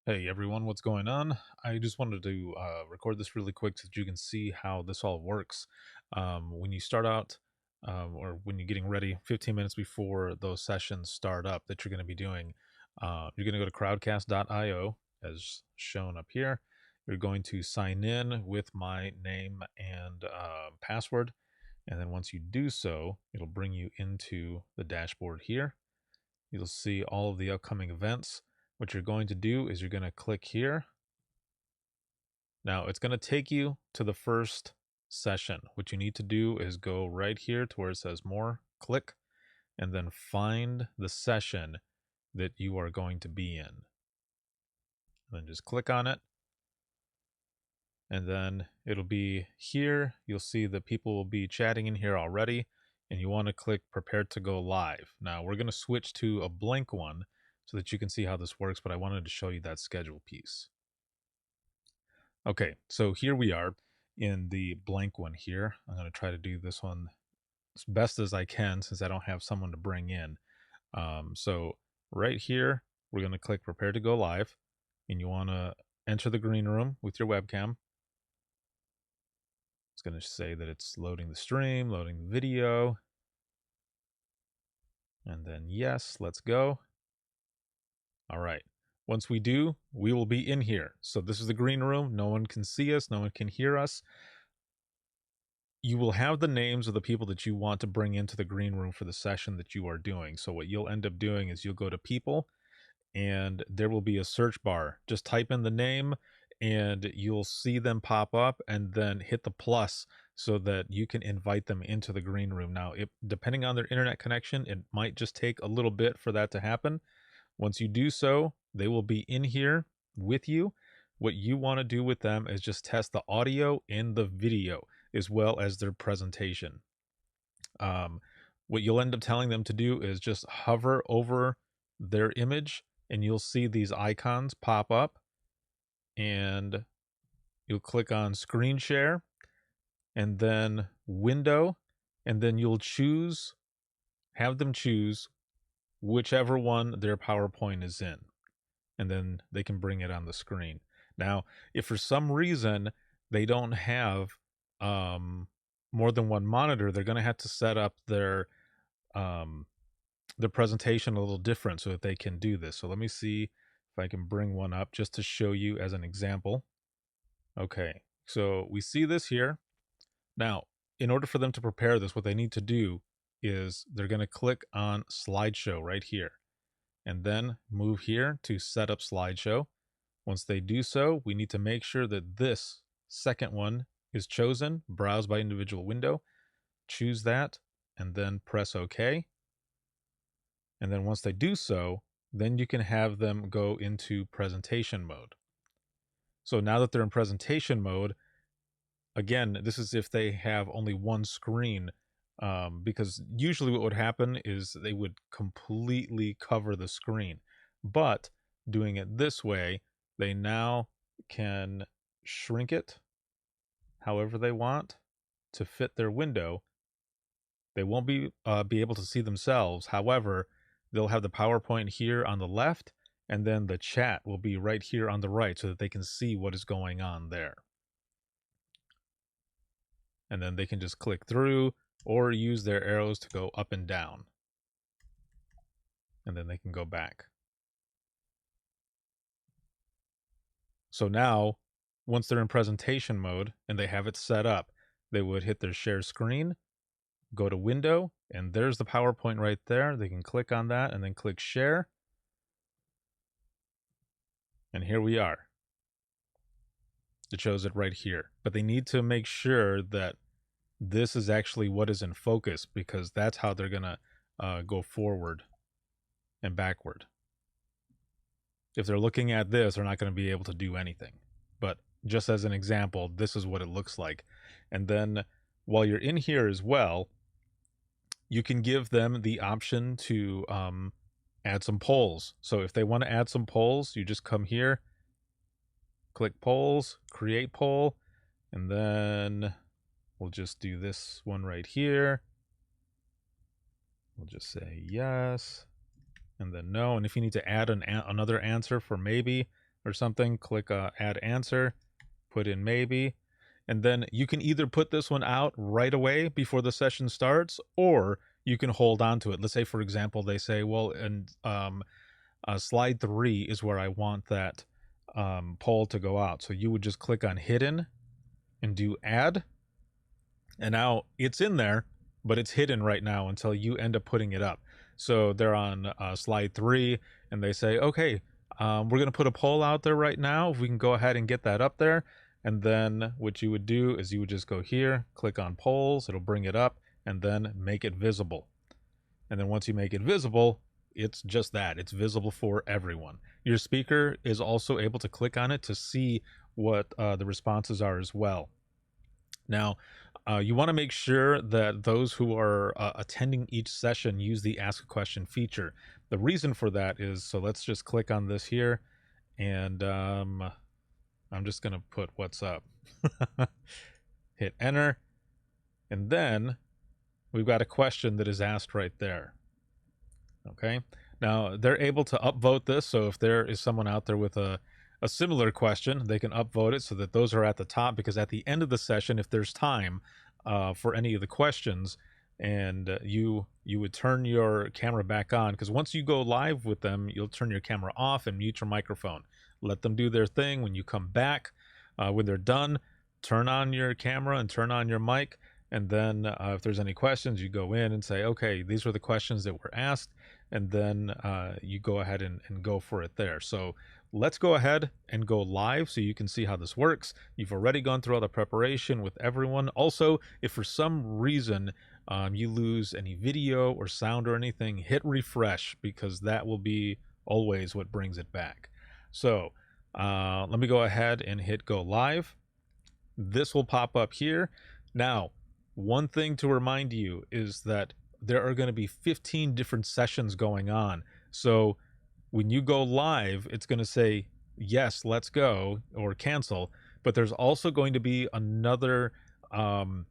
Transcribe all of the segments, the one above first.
Hey everyone, what's going on? I just wanted to record this really quick so that you can see how this all works. When you start out, or when you're getting ready, 15 minutes before those sessions start up that you're going to be doing, you're going to go to crowdcast.io as shown up here. You're going to sign in with my name and password. And then once you do so, it'll bring you into the dashboard here. You'll see all of the upcoming events. What you're going to do is you're going to click here. Now it's going to take you to the first session. What you need to do is go right here to where it says more, click, and then find the session that you are going to be in. And then just click on it. And then it'll be here. You'll see that people will be chatting in here already. And you want to click prepare to go live. Now we're going to switch to a blank one so that you can see how this works, but I wanted to show you that schedule piece. Okay, so here we are in the blank one here. I'm going to try to do this one as best as I can since I don't have someone to bring in. So right here, we're going to click prepare to go live, and you want to enter the green room with your webcam. It's going to say that it's loading the stream, loading the video. And then yes, let's go. All right. Once we do, we will be in here. So this is the green room. No one can see us. No one can hear us. You will have the names of the people that you want to bring into the green room for the session that you are doing. So what you'll end up doing is you'll go to people and there will be a search bar. Just type in the name and you'll see them pop up, and then hit the plus so that you can invite them into the green room. Now, depending on their internet connection, it might just take a little bit for that to happen. Once you do so, they will be in here with you. What you want to do with them is just test the audio and the video as well as their presentation. What you'll end up telling them to do is just hover over their image and you'll see these icons pop up, and you'll click on screen share and then window, and then you'll have them choose whichever one their PowerPoint is in, and then they can bring it on the screen. Now, if for some reason they don't have more than one monitor, they're going to have to set up their presentation a little different so that they can do this. So let me see if I can bring one up just to show you as an example. Okay, so we see this here. Now, in order for them to prepare this, what they need to do is they're going to click on Slideshow right here, and then move here to set up Slideshow. Once they do so, we need to make sure that this second one is chosen, browse by individual window, choose that, and then press OK. And then once they do so, then you can have them go into presentation mode. So now that they're in presentation mode, again, this is if they have only one screen, because usually what would happen is they would completely cover the screen. But doing it this way, they now can shrink it however they want to fit their window. They won't be able to see themselves. However, they'll have the PowerPoint here on the left, and then the chat will be right here on the right so that they can see what is going on there. And then they can just click through or use their arrows to go up and down. And then they can go back. So now, once they're in presentation mode and they have it set up, they would hit their share screen, go to window, and there's the PowerPoint right there. They can click on that and then click share. And here we are. It shows it right here. But they need to make sure that this is actually what is in focus, because that's how they're going to go forward and backward. If they're looking at this, they're not going to be able to do anything. But just as an example, this is what it looks like. And then while you're in here as well, you can give them the option to add some polls. So if they want to add some polls, you just come here, click polls, create poll, and then we'll just do this one right here. We'll just say yes, and then no. And if you need to add another answer for maybe, or something, click add answer, put in maybe, and then you can either put this one out right away before the session starts, or you can hold on to it. Let's say, for example, they say, well, and slide 3 is where I want that poll to go out. So you would just click on hidden and do add, and now it's in there, but it's hidden right now until you end up putting it up. So they're on slide 3, and they say, okay, we're going to put a poll out there right now. If we can go ahead and get that up there. And then what you would do is you would just go here, click on polls, it'll bring it up, and then make it visible. And then once you make it visible, it's just that. It's visible for everyone. Your speaker is also able to click on it to see what the responses are as well. Now, you want to make sure that those who are attending each session use the Ask a Question feature. The reason for that is, so let's just click on this here, and I'm just going to put what's up. Hit enter, and then we've got a question that is asked right there. Okay, now they're able to upvote this, so if there is someone out there with a similar question, they can upvote it so that those are at the top, because at the end of the session, if there's time for any of the questions, and you would turn your camera back on, because once you go live with them, you'll turn your camera off and mute your microphone. Let them do their thing. When you come back, when they're done, turn on your camera and turn on your mic, and then if there's any questions, you go in and say, okay, these were the questions that were asked, and then you go ahead and go for it there. So let's go ahead and go live so you can see how this works. You've already gone through all the preparation with everyone. Also, if for some reason you lose any video or sound or anything, hit refresh, because that will be always what brings it back. So let me go ahead and hit go live. This will pop up here. Now, one thing to remind you is that there are going to be 15 different sessions going on. So when you go live, it's going to say, yes, let's go, or cancel. But there's also going to be another window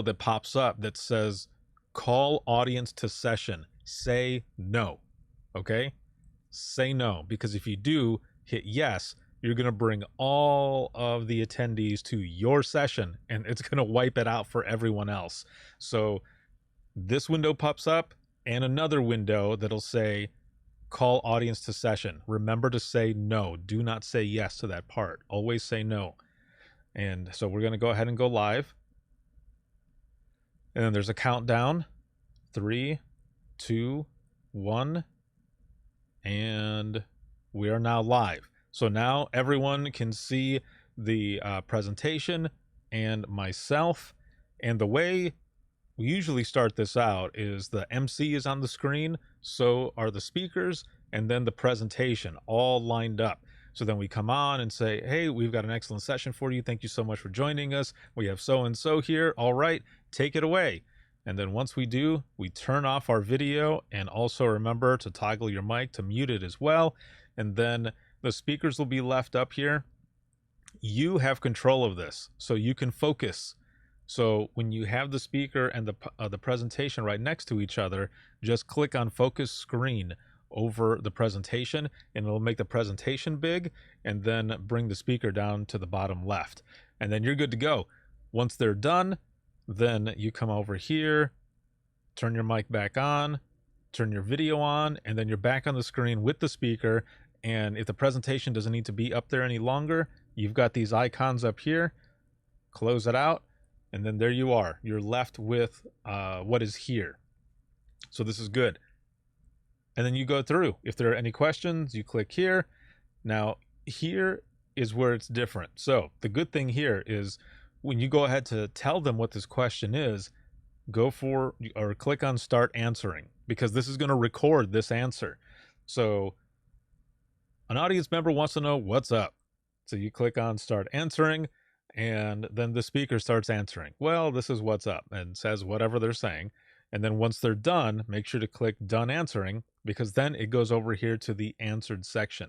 that pops up that says, call audience to session. Say no. Okay? Say no, because if you do hit yes, you're going to bring all of the attendees to your session, and it's going to wipe it out for everyone else. So this window pops up, and another window that'll say call audience to session. Remember to say no. Do not say yes to that part. Always say no. And so we're going to go ahead and go live. And then there's a countdown. 3, 2, 1. And we are now live. So now everyone can see the presentation and myself. And the way we usually start this out is the MC is on the screen, so are the speakers, and then the presentation all lined up. So then we come on and say, hey, we've got an excellent session for you. Thank you so much for joining us. We have so-and-so here. All right, take it away. And then once we do, we turn off our video, and also remember to toggle your mic to mute it as well. And then the speakers will be left up here. You have control of this, so you can focus. So when you have the speaker and the presentation right next to each other, just click on focus screen over the presentation, and it'll make the presentation big, and then bring the speaker down to the bottom left. And then you're good to go. Once they're done, then you come over here, turn your mic back on, turn your video on, and then you're back on the screen with the speaker. And if the presentation doesn't need to be up there any longer, you've got these icons up here. Close it out, and then there you are. You're left with what is here. So this is good. And then you go through. If there are any questions, you click here. Now, here is where it's different. So the good thing here is when you go ahead to tell them what this question is, go for or click on Start Answering, because this is going to record this answer. So an audience member wants to know what's up. So you click on Start Answering, and then the speaker starts answering. Well, this is what's up, and says whatever they're saying. And then once they're done, make sure to click Done Answering, because then it goes over here to the answered section.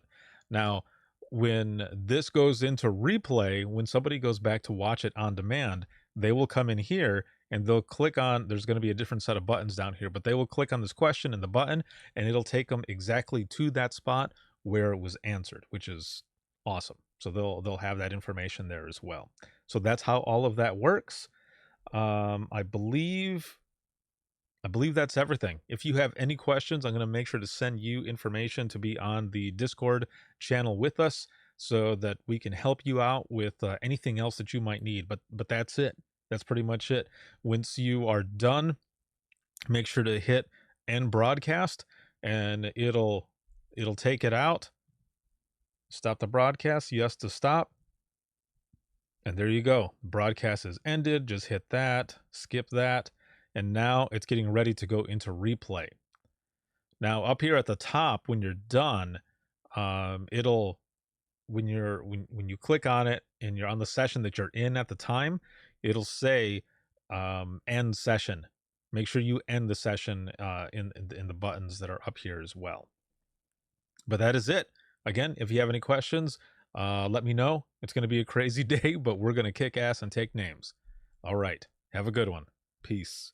Now, when this goes into replay, when somebody goes back to watch it on demand, they will come in here and they'll click on, there's going to be a different set of buttons down here, but they will click on this question in the button, and it'll take them exactly to that spot where it was answered, which is awesome. So they'll have that information there as well. So that's how all of that works. I believe that's everything. If you have any questions, I'm going to make sure to send you information to be on the Discord channel with us so that we can help you out with anything else that you might need. But that's it. That's pretty much it. Once you are done, make sure to hit end broadcast, and it'll take it out. Stop the broadcast. Yes to stop. And there you go. Broadcast is ended. Just hit that, skip that. And now it's getting ready to go into replay. Now up here at the top, when you're done, it'll, when you click on it and you're on the session that you're in at the time, it'll say end session. Make sure you end the session in the buttons that are up here as well. But that is it. Again, if you have any questions, let me know. It's going to be a crazy day, but we're going to kick ass and take names. All right. Have a good one. Peace.